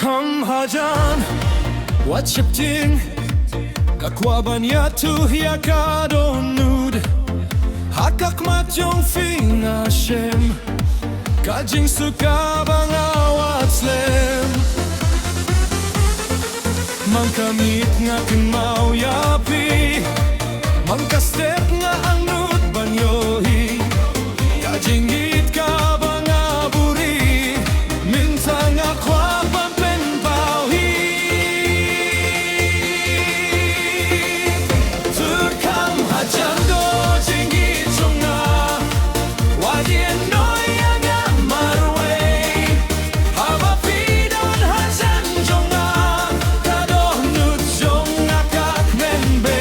Hajan Wat shifting Kakwaban yatu yakadonnud Hakak matyong finga shem Kajing suka bang awat slem Mangkamit nga kimau yapi Mangkastep nga angnut banyohi Kajing it ka bang aburi Minta nga kwa pampen pauhi Turkam hajan do jingit chunga Wadien noi aga marwe Haba pidon hajan jonga Kadoh nut jonga kak membe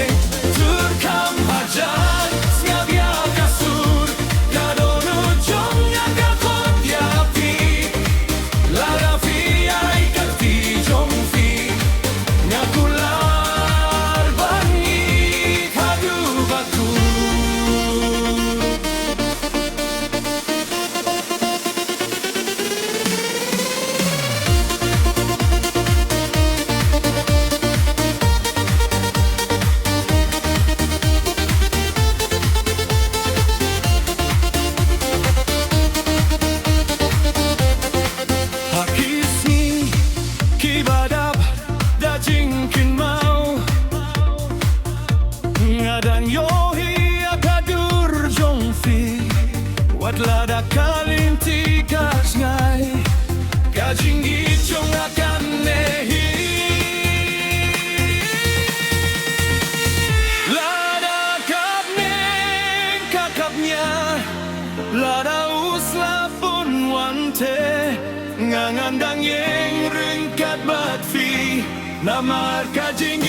Turkam hajan ngabia kasur Kadoh nut jonga kakot yapi Lara fi ay kakti jongfi Ngakular bangi kadu baku Hakisni kibadap dajing kin mau Ngadang yohi akadur jongfi Wat lada kalinti kasngai Kajing ijong akan nehi Lada kapneng kakapnya Lada usla pun wante Ngangandang yang ringkat batfi Namar kajing